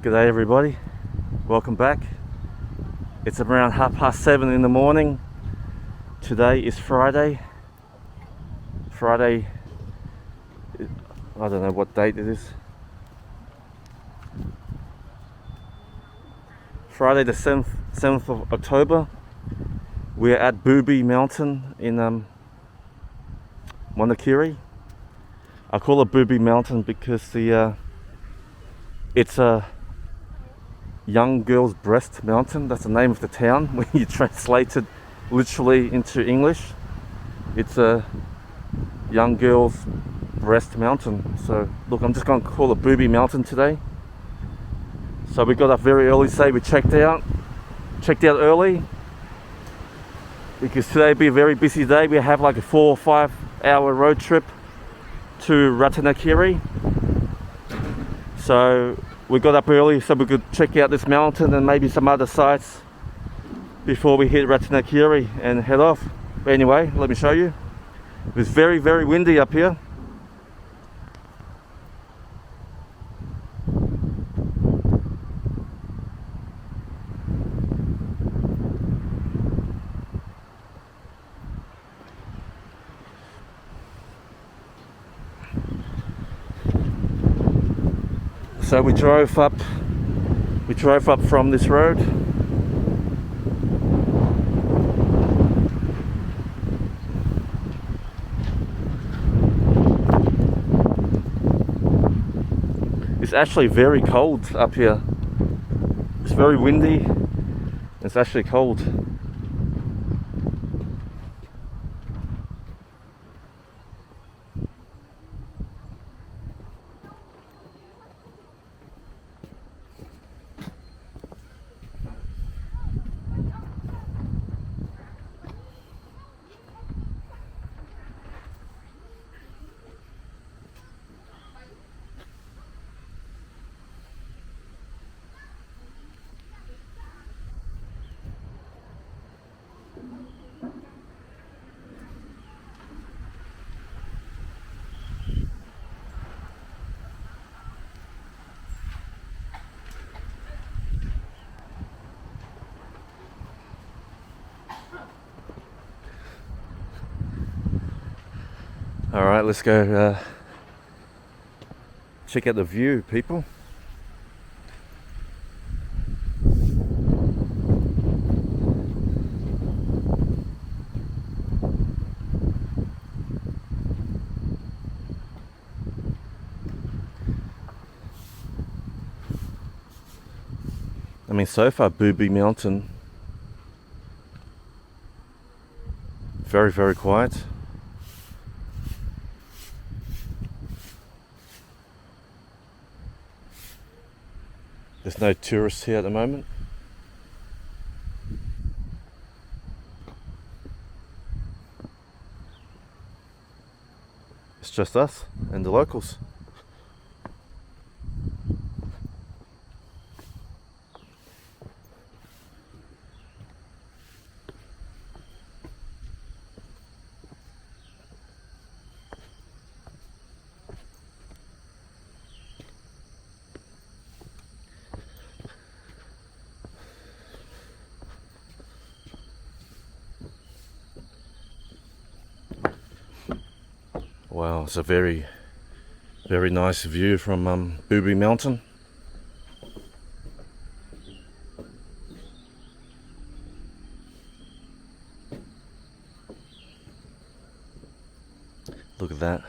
G'day everybody, welcome back. It's around 7:30 in the morning. Today is Friday, I don't know what date it is. Friday the 7th of October. We're at BOOBY mountain in MONDULKIRI. I call it BOOBY mountain because it's a young girl's breast mountain. That's the name of the town when you translate it literally into English. It's a young girl's breast mountain. So look, I'm just going to call it BOOBY mountain today. So we got up very early today. We checked out early because today will be a very busy day. We have like a 4 or 5 hour road trip to Ratanakiri. So we got up early so we could check out this mountain and maybe some other sites before we hit Ratanakiri and head off. But anyway, let me show you. It's very, very windy up here. So we drove up from this road. It's actually very cold up here. It's very windy. It's actually cold. Alright, let's go check out the view, people. I mean, so far BOOBY mountain, very, very quiet. There's no tourists here at the moment. It's just us and the locals. Wow, it's a very, very nice view from BOOBY mountain. Look at that.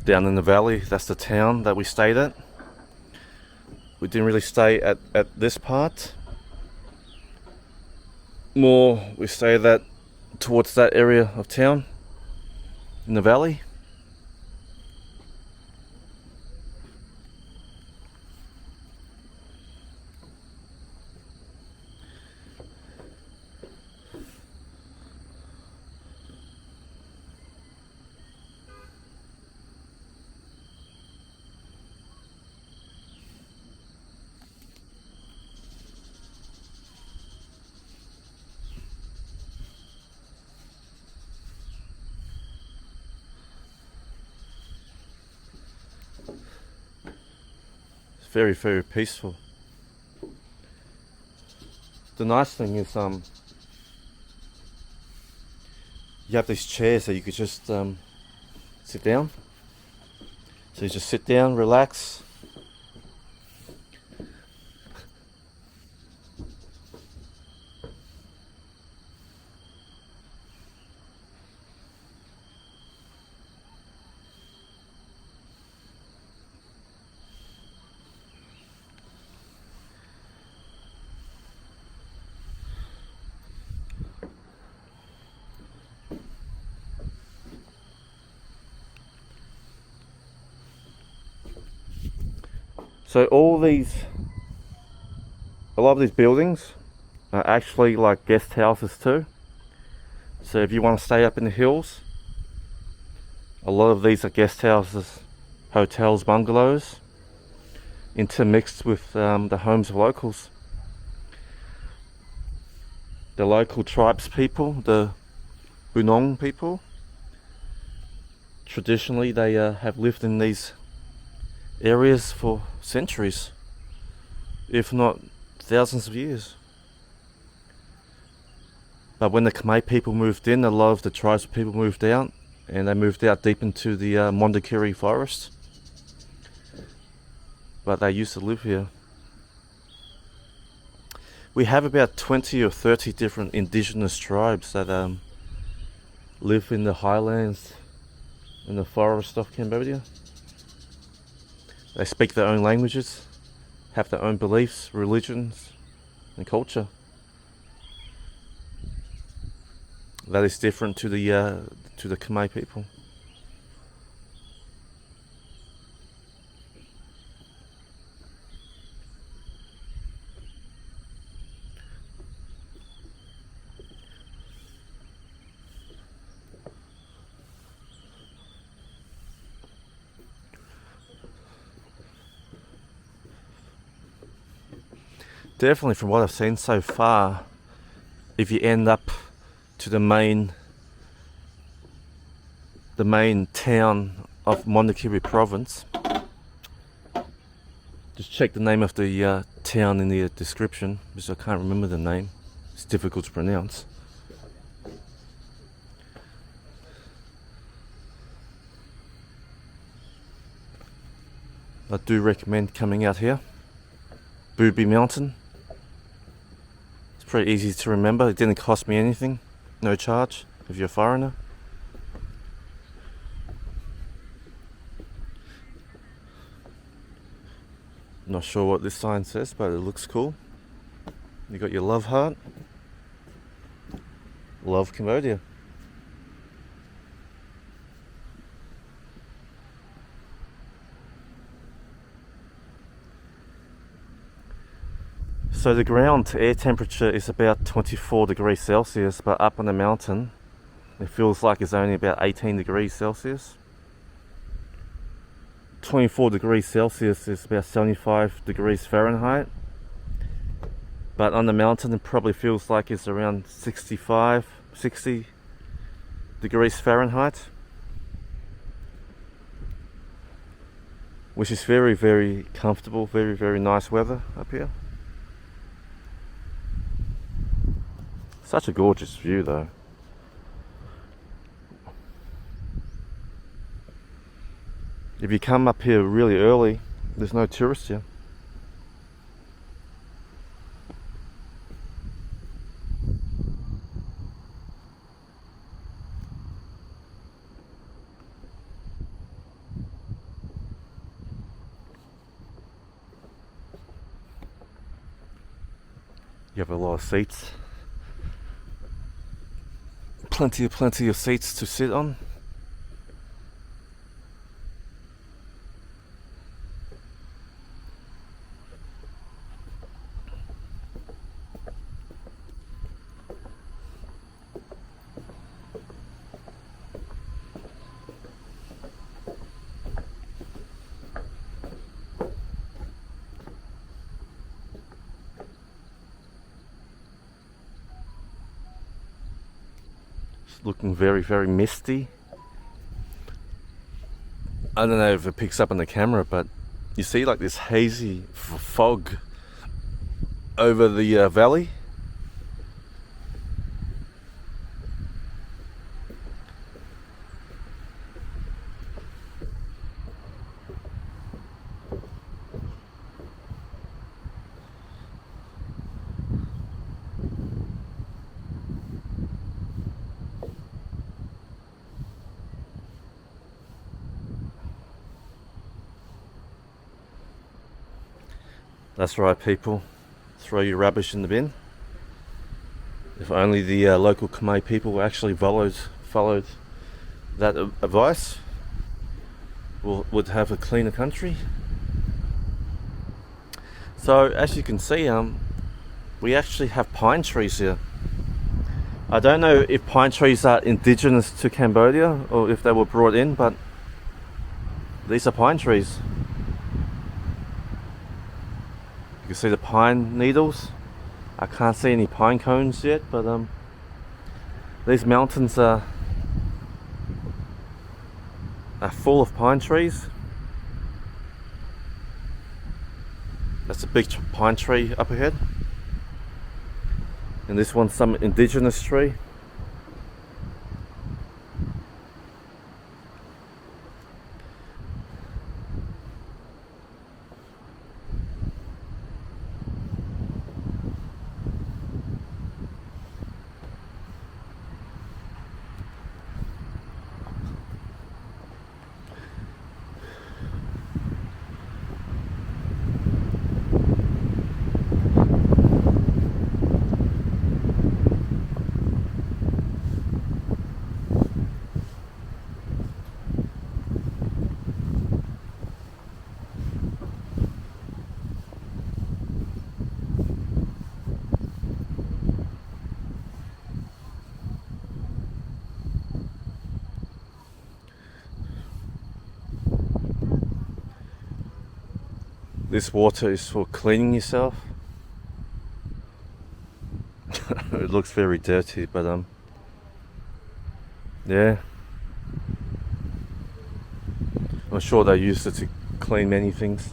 Down in the valley, that's the town that we stayed at. We didn't really stay at this part. More, we stayed towards that area of town in the valley. very, very peaceful. The nice thing is you have these chairs that you could just sit down. So you just sit down, relax. So a lot of these buildings are actually like guest houses too. So if you want to stay up in the hills, a lot of these are guest houses, hotels, bungalows, intermixed with the homes of locals. The local tribes people, the Bunong people, traditionally they have lived in these areas for centuries, if not thousands of years. But when the Khmer people moved in, a lot of the tribes people moved out, and they moved out deep into the Mondulkiri forest. But they used to live here. We have about 20 or 30 different indigenous tribes that live in the highlands in the forest of Cambodia. They speak their own languages, have their own beliefs, religions, and culture. That is different to the Khmer people. Definitely, from what I've seen so far, if you end up to the main town of Mondunkiri Province, just check the name of the town in the description, because I can't remember the name. It's difficult to pronounce. I do recommend coming out here. BOOBY Mountain. Pretty easy to remember. It didn't cost me anything, no charge if you're a foreigner. Not sure what this sign says, but it looks cool. You got your love heart. Love Cambodia. So the ground air temperature is about 24 degrees Celsius, but up on the mountain it feels like it's only about 18 degrees Celsius. 24 degrees Celsius is about 75 degrees Fahrenheit, but on the mountain it probably feels like it's around 65, 60 degrees Fahrenheit, which is very, very comfortable, very, very nice weather up here. Such a gorgeous view though. If you come up here really early, there's no tourists here. You have a lot of seats. Plenty of seats to sit on. Looking very, very misty. I don't know if it picks up on the camera, but you see like this hazy fog over the valley. That's right, people. Throw your rubbish in the bin. If only the local Khmer people actually followed that advice, would have a cleaner country. So as you can see, we actually have pine trees here. I don't know if pine trees are indigenous to Cambodia or if they were brought in, but these are pine trees. You can see the pine needles. I can't see any pine cones yet, but these mountains are full of pine trees. That's a big pine tree up ahead, and this one's some indigenous tree. This water is for cleaning yourself. It looks very dirty, but yeah, I'm sure they used it to clean many things.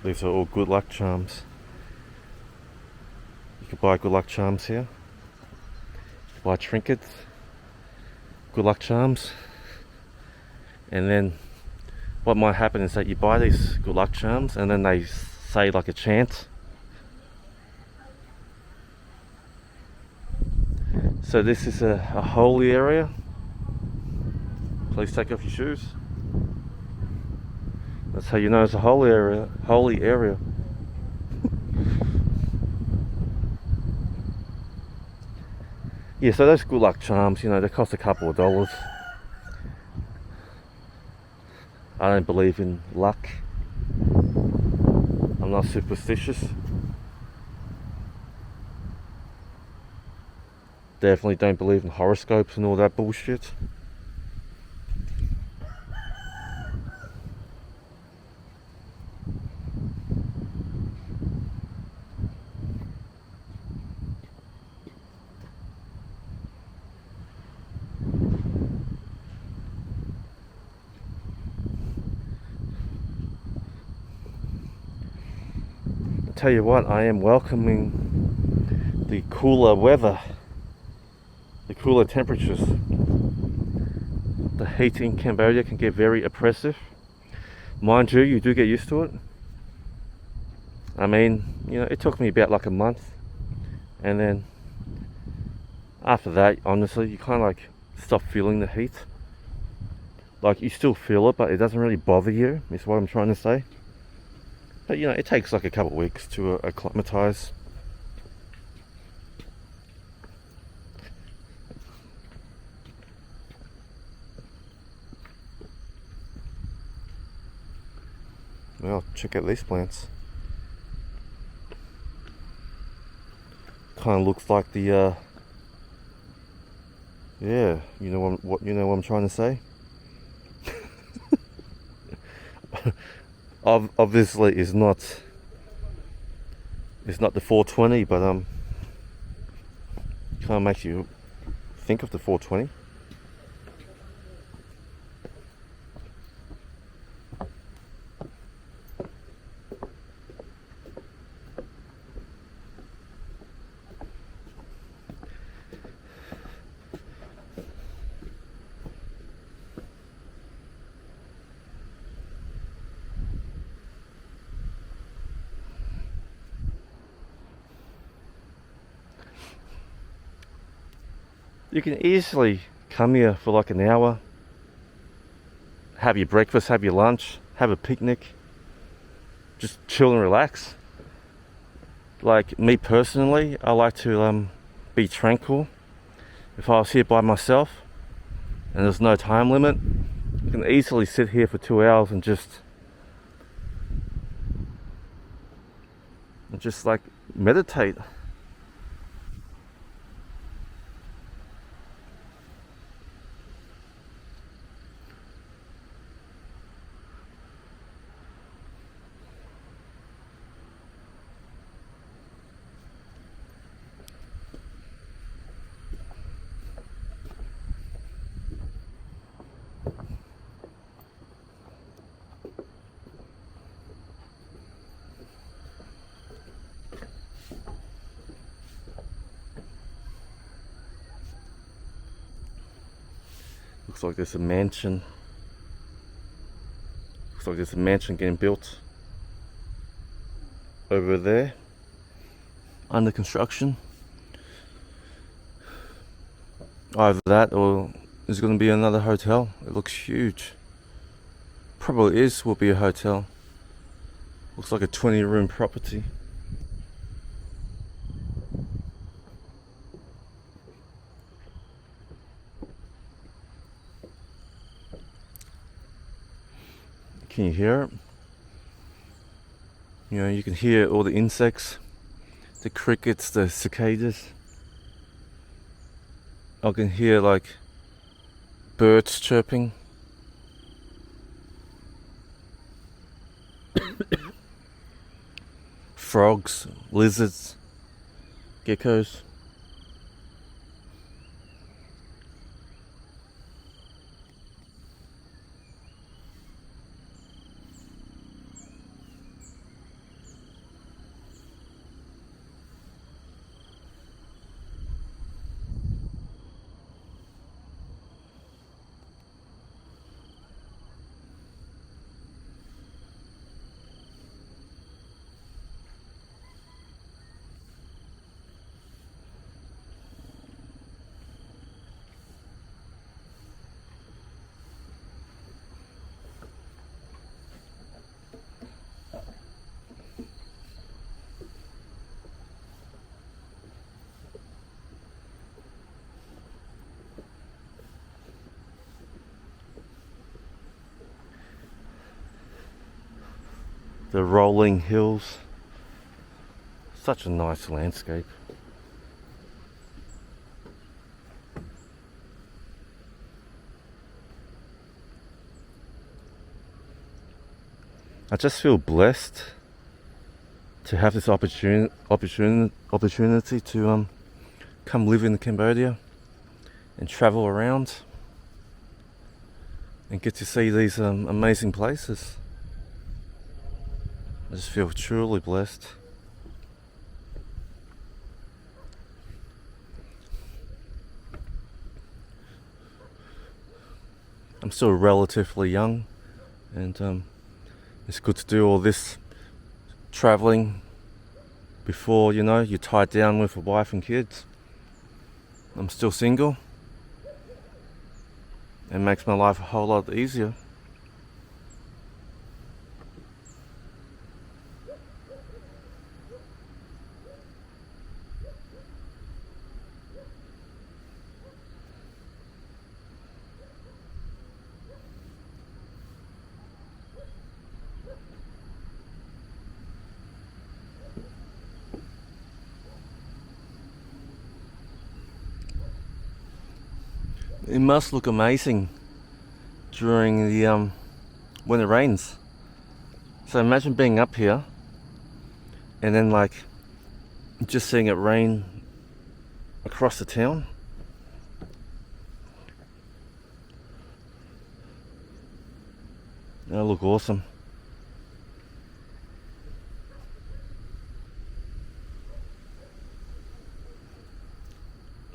These are all good luck charms. You can buy good luck charms here. Buy trinkets, good luck charms, and then what might happen is that you buy these good luck charms and then they say like a chant. So this is a holy area. Please take off your shoes. That's how you know it's a holy area. Holy area. Yeah, so those good luck charms, you know, they cost a couple of dollars. I don't believe in luck. I'm not superstitious. Definitely don't believe in horoscopes and all that bullshit. tell you what, I am welcoming the cooler weather, the cooler temperatures. The heat in Cambodia can get very oppressive. Mind you, you do get used to it. I mean, you know, it took me about like a month, and then after that, honestly, you kind of like stop feeling the heat. Like, you still feel it, but it doesn't really bother you, is what I'm trying to say. But you know, it takes like a couple of weeks to acclimatize. Well, check out these plants. Kind of looks like the yeah, you know what I'm trying to say. Obviously, it's not the 420, but kind of makes you think of the 420. You can easily come here for like an hour, have your breakfast, have your lunch, have a picnic, just chill and relax. Like me personally, I like to be tranquil. If I was here by myself and there's no time limit, I can easily sit here for 2 hours and just like meditate. Looks like there's a mansion. Looks like there's a mansion getting built over there, under construction. Either that or there's going to be another hotel. It looks huge. Probably will be a hotel. Looks like a 20-room property. Can you hear it? You know, you can hear all the insects, the crickets, the cicadas. I can hear like birds chirping. Frogs, lizards, geckos. The rolling hills. Such a nice landscape. I just feel blessed to have this opportunity to come live in Cambodia and travel around and get to see these amazing places. I just feel truly blessed. I'm still relatively young, and it's good to do all this traveling before, you know, you're tied down with a wife and kids. I'm still single. It makes my life a whole lot easier. It must look amazing during the when it rains. So imagine being up here and then like just seeing it rain across the town. That'll look awesome.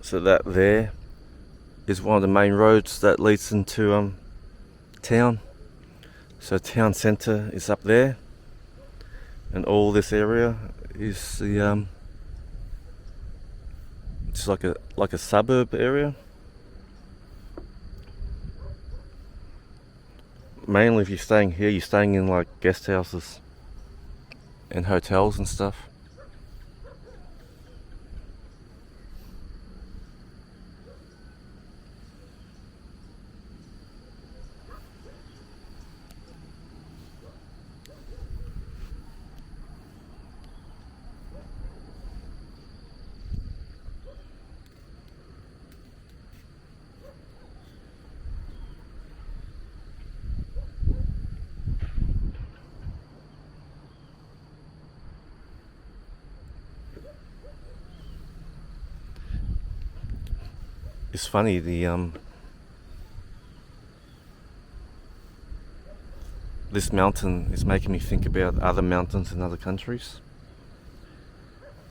So that there is one of the main roads that leads into town. So town centre is up there, and all this area is the it's like a suburb area. Mainly if you're staying here, you're staying in like guest houses and hotels and stuff. It's funny, this mountain is making me think about other mountains in other countries.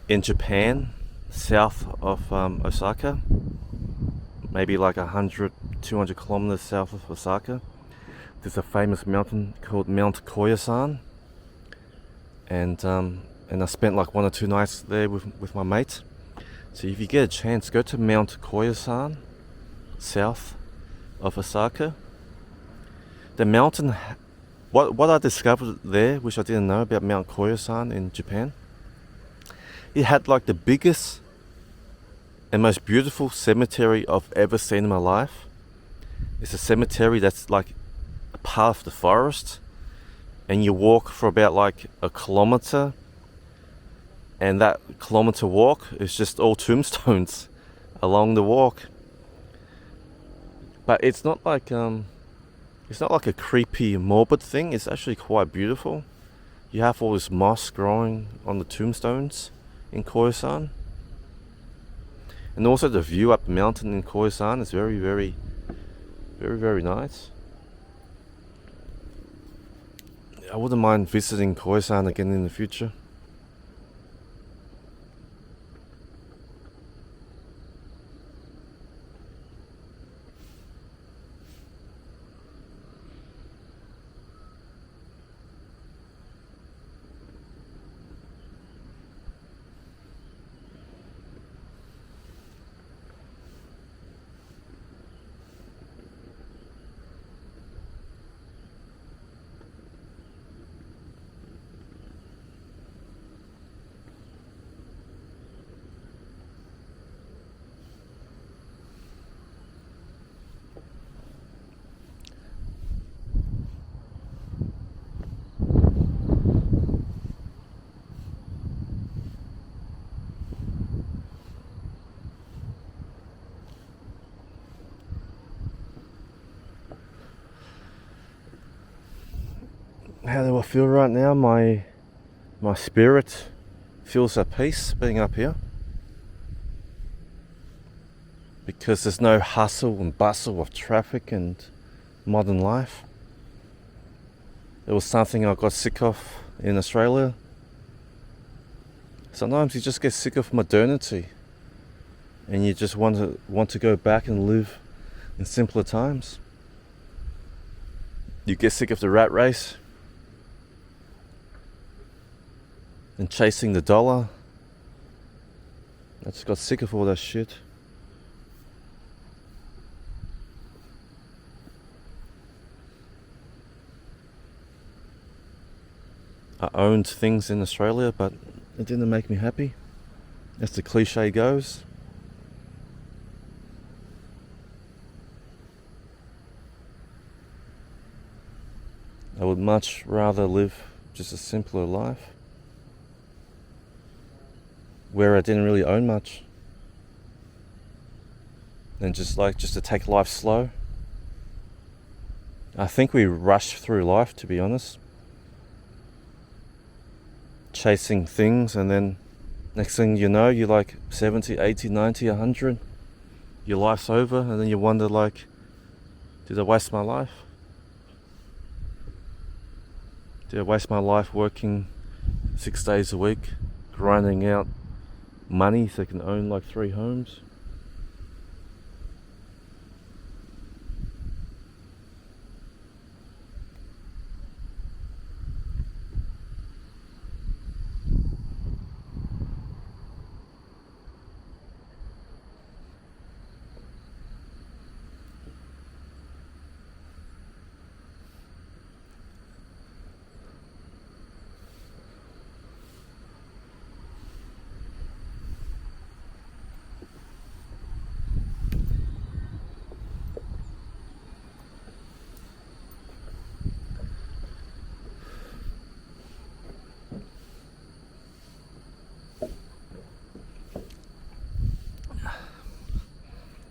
In Japan, south of Osaka, maybe like 100, 200 kilometers south of Osaka, there's a famous mountain called Mount Koyasan, and I spent like 1 or 2 nights there with my mate. So if you get a chance, go to Mount Koyasan, south of Osaka. The mountain, what I discovered there, which I didn't know about Mount Koyasan in Japan, it had like the biggest and most beautiful cemetery I've ever seen in my life. It's a cemetery that's like a part of the forest, and you walk for about like a kilometer, and that kilometer walk is just all tombstones along the walk. But it's not like a creepy, morbid thing. It's actually quite beautiful. You have all this moss growing on the tombstones in Koyasan, and also the view up the mountain in Koyasan is very, very, very, very nice. I wouldn't mind visiting Koyasan again in the future. How do I feel right now? My spirit feels at peace being up here, because there's no hustle and bustle of traffic and modern life. It was something I got sick of in Australia. Sometimes you just get sick of modernity, and you just want to go back and live in simpler times. You get sick of the rat race and chasing the dollar. I just got sick of all that shit. I owned things in Australia, but it didn't make me happy. As the cliche goes. I would much rather live just a simpler life, where I didn't really own much, and just to take life slow. I think we rush through life, to be honest, chasing things, and then next thing you know, you're like 70, 80, 90, 100. Your life's over, and then you wonder, like, did I waste my life? Did I waste my life working 6 days a week, grinding out money so I can own like 3 homes?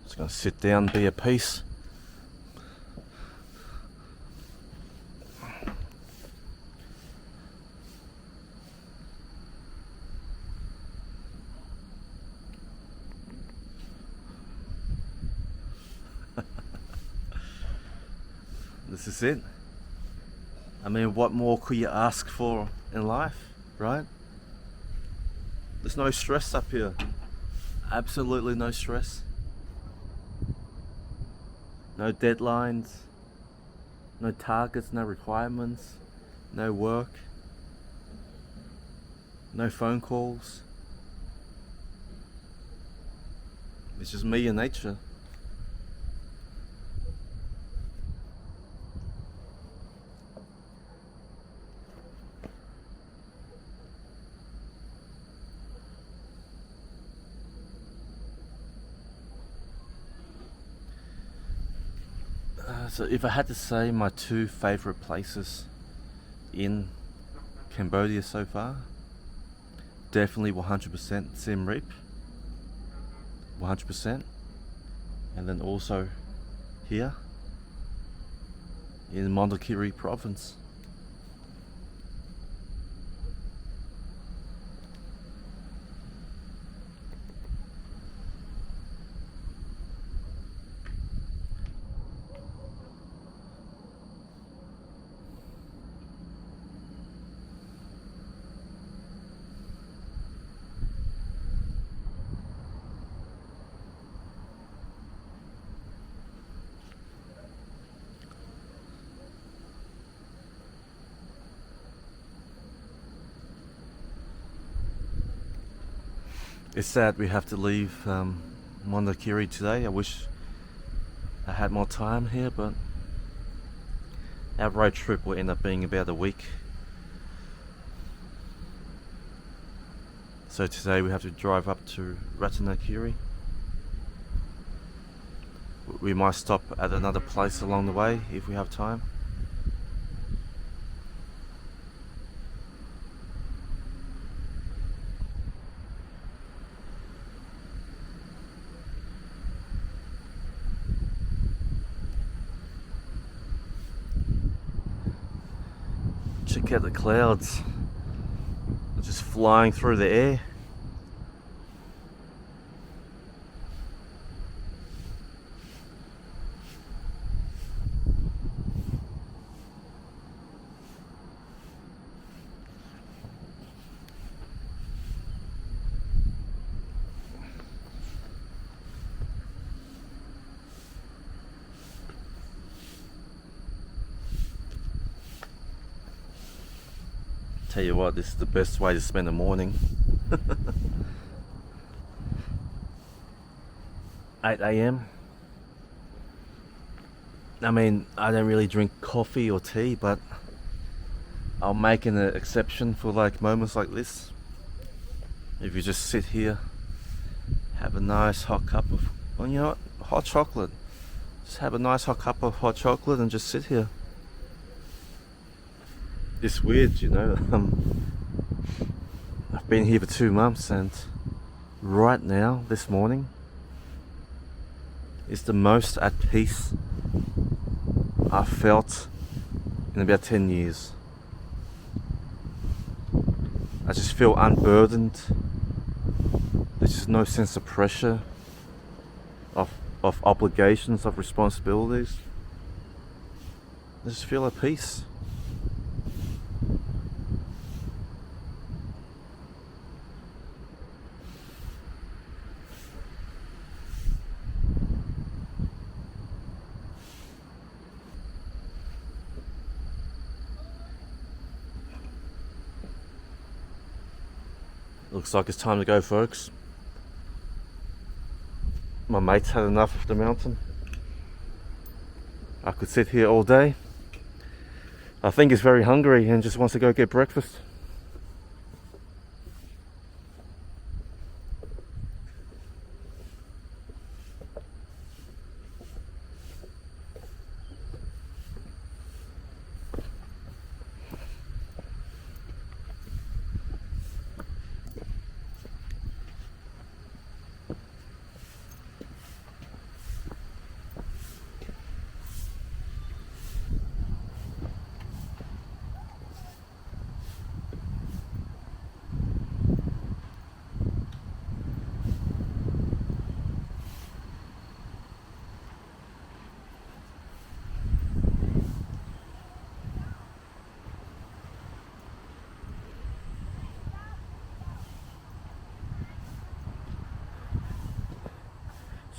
Just gonna sit down, be at peace. This is it. I mean, what more could you ask for in life, right? There's no stress up here. Absolutely no stress. No deadlines, no targets, no requirements, no work, no phone calls. It's just me and nature. So if I had to say my 2 favorite places in Cambodia so far, definitely 100% Siem Reap, 100%, and then also here in Mondulkiri Province. It's sad we have to leave Mondulkiri today. I wish I had more time here, but our road trip will end up being about a week. So today we have to drive up to Ratanakiri. We might stop at another place along the way if we have time. Check out the clouds. They're just flying through the air. Tell you what, this is the best way to spend the morning. 8 a.m. I mean, I don't really drink coffee or tea, but I'll make an exception for like moments like this. If you just sit here, have a nice hot cup of, well, you know what, hot chocolate. Just have a nice hot cup of hot chocolate and just sit here. It's weird, you know. I've been here for 2 months, and right now, this morning, is the most at peace I've felt in about 10 years. I just feel unburdened. There's just no sense of pressure, of obligations, of responsibilities. I just feel at peace. Looks like it's time to go, folks. My mate's had enough of the mountain. I could sit here all day. I think he's very hungry and just wants to go get breakfast.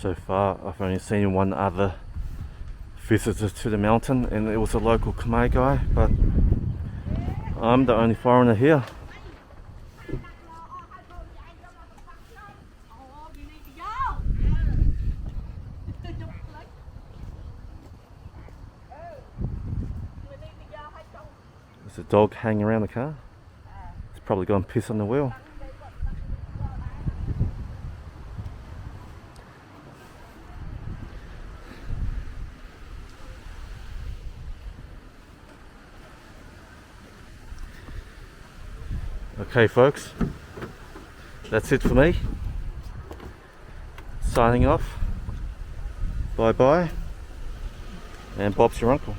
So far, I've only seen one other visitor to the mountain, and it was a local Khmer guy, but I'm the only foreigner here. There's a dog hanging around the car. It's probably gone piss on the wheel. Okay, folks, that's it for me. Signing off. Bye bye. And Bob's your uncle.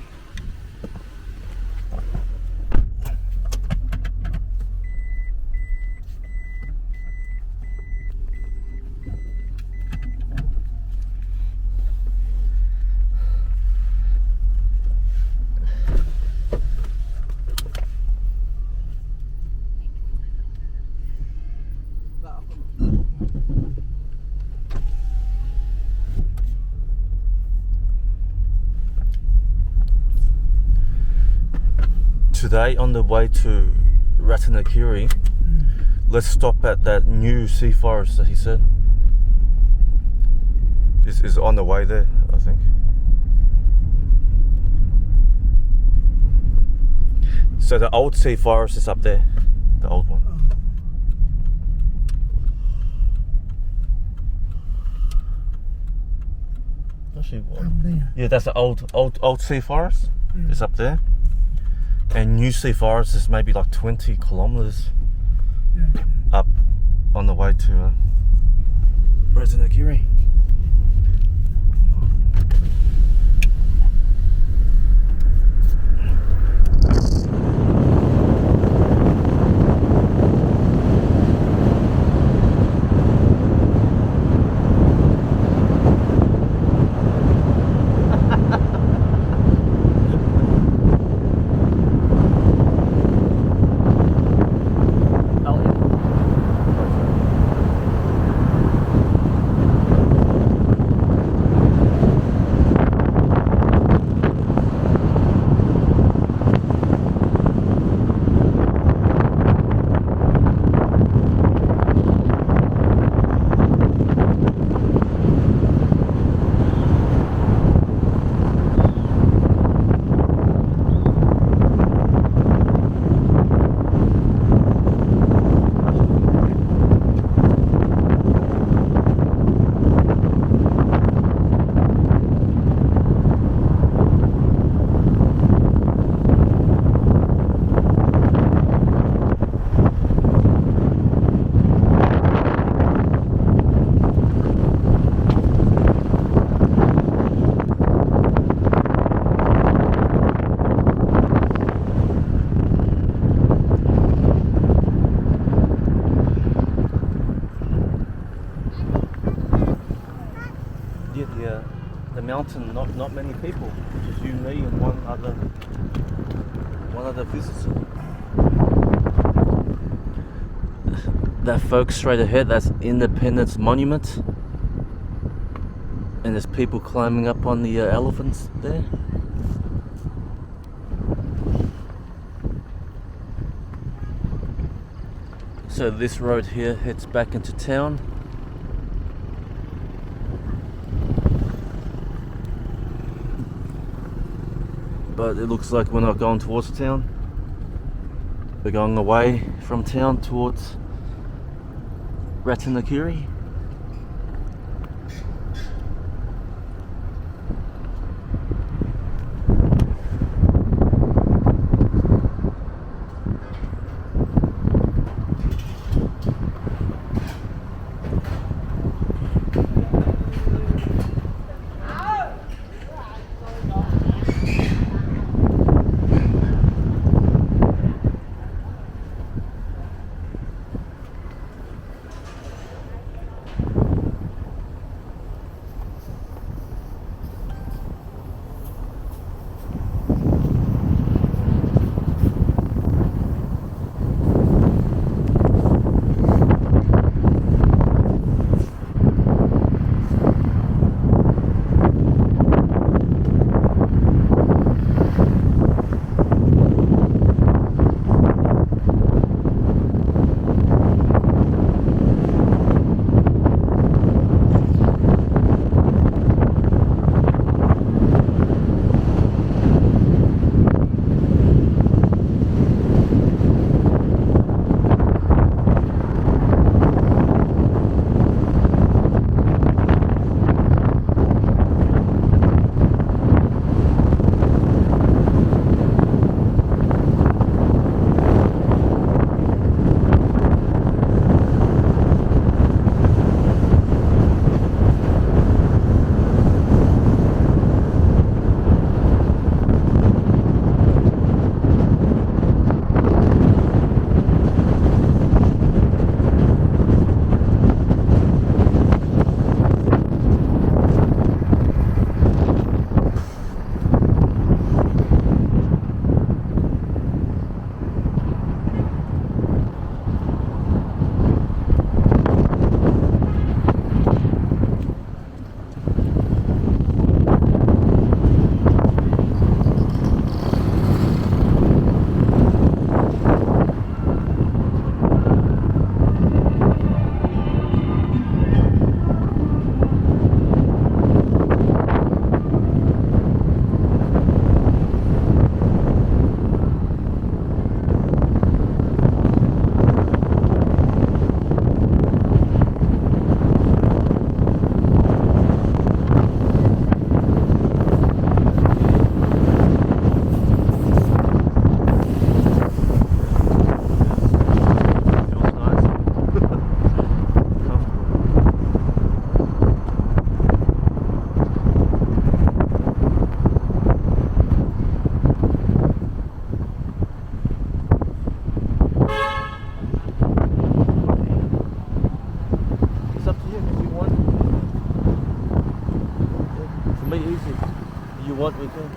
Today, on the way to Ratanakiri, let's stop at that new sea forest that he said is on the way there, I think. So the old sea forest is up there, the old one. Actually, yeah, that's the old sea forest. It's up there. And New Sea Forest is maybe like 20 kilometers up on the way to Ratanakiri. mountain, not many people. Just you, me, and one other visitor. That folks straight ahead, that's Independence Monument. And there's people climbing up on the elephants there. So this road here heads back into town. But it looks like we're not going towards town. We're going away from town towards Ratanakiri. what we can.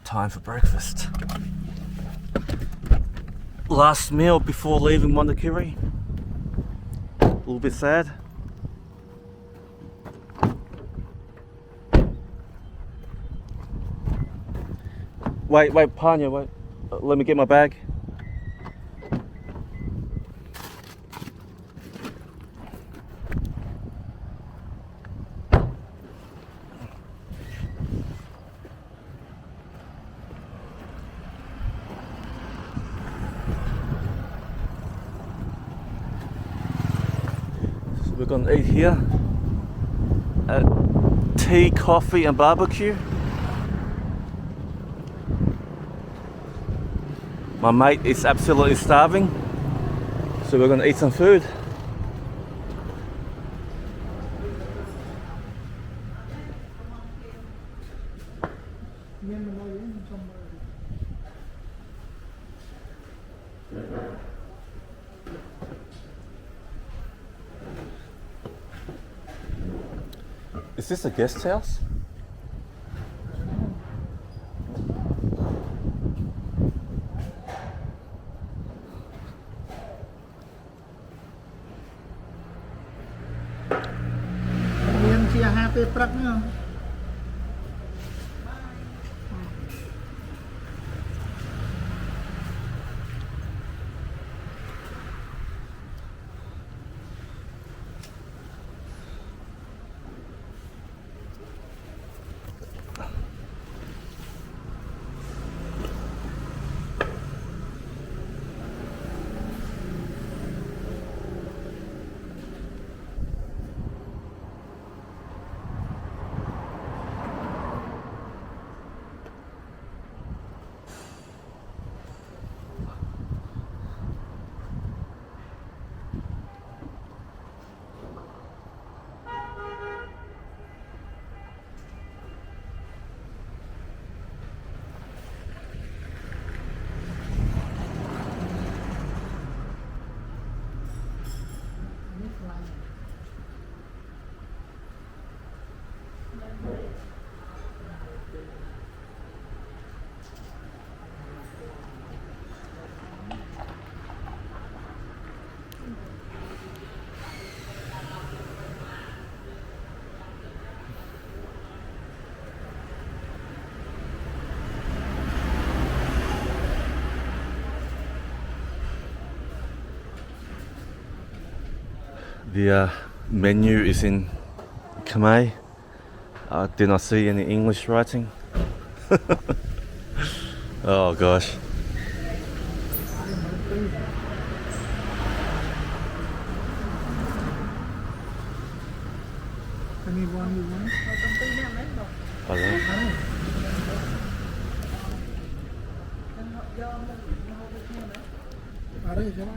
Time for breakfast. Last meal before leaving Mondulkiri. A little bit sad. Wait, Panya, wait. Let me get my bag. We're gonna eat here at Tea, Coffee and Barbecue. My mate is absolutely starving, so we're gonna eat some food. Is this a guest house? The menu is in Khmer. I did not see any English writing. Oh gosh.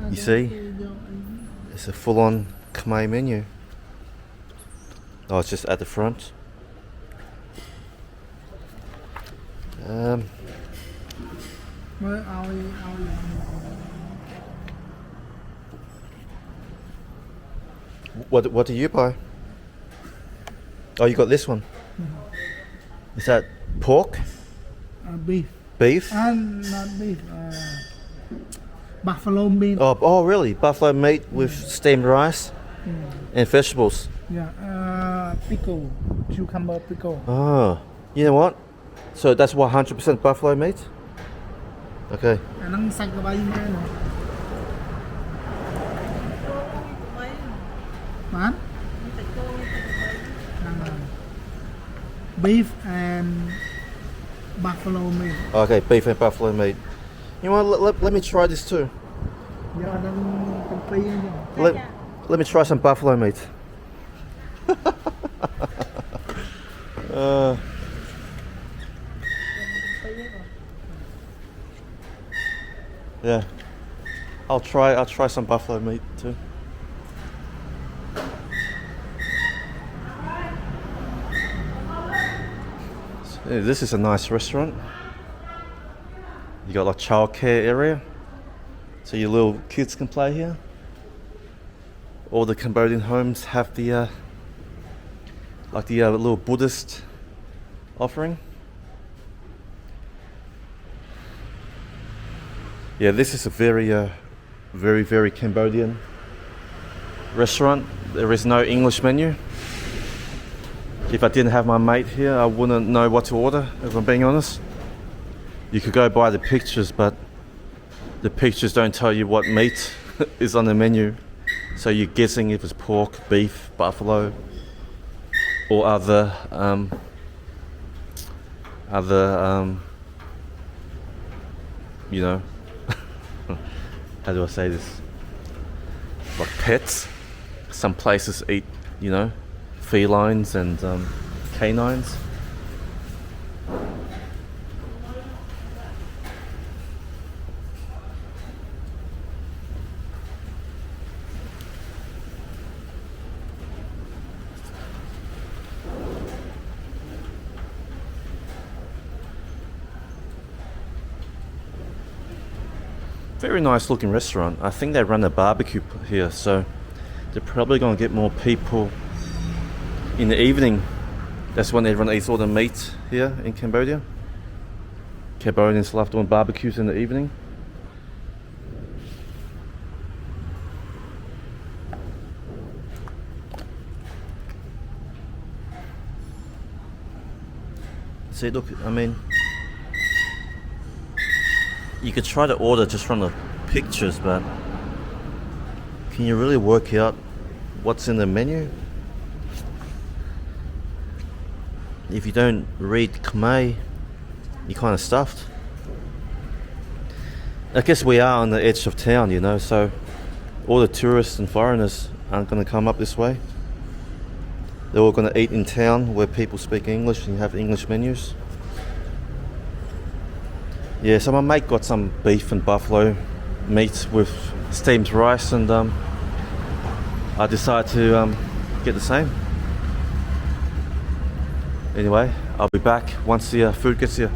You see, it's a full-on Khmer menu. Oh, it's just at the front. What do you buy? Oh, you got this one. Is that pork? Beef. Beef? Not beef. Buffalo meat. Oh, really? Buffalo meat with steamed rice and vegetables. Yeah. Pickle. Cucumber pickle. Oh, you know what? So that's 100% buffalo meat? Okay. Anong sạch của bay nghe nè. Bán. Beef and buffalo meat. Okay, beef and buffalo meat. You know what? Let me try this too. Giờ đang công ty nhá. Let me try some buffalo meat. Yeah, I'll try some buffalo meat too. So, this is a nice restaurant. You got like childcare area, so your little kids can play here. All the Cambodian homes have the little Buddhist offering. Yeah, this is a very Cambodian restaurant. There is no English menu. If I didn't have my mate here, I wouldn't know what to order, if I'm being honest. You could go by the pictures, but the pictures don't tell you what meat is on the menu. So you're guessing if it's pork, beef, buffalo, or other you know, how do I say this? Like pets. Some places eat, you know, felines and canines. Very nice looking restaurant. I think they run a barbecue here, so they're probably going to get more people in the evening. That's when everyone eats all the meat here in Cambodia. Cambodians love doing barbecues in the evening. See, look, I mean, you could try to order just from the pictures, but can you really work out what's in the menu? If you don't read Khmer, you're kind of stuffed. I guess we are on the edge of town, you know, so all the tourists and foreigners aren't going to come up this way. They're all going to eat in town where people speak English and have English menus. Yeah, so my mate got some beef and buffalo meat with steamed rice, and I decided to get the same. Anyway, I'll be back once the food gets here.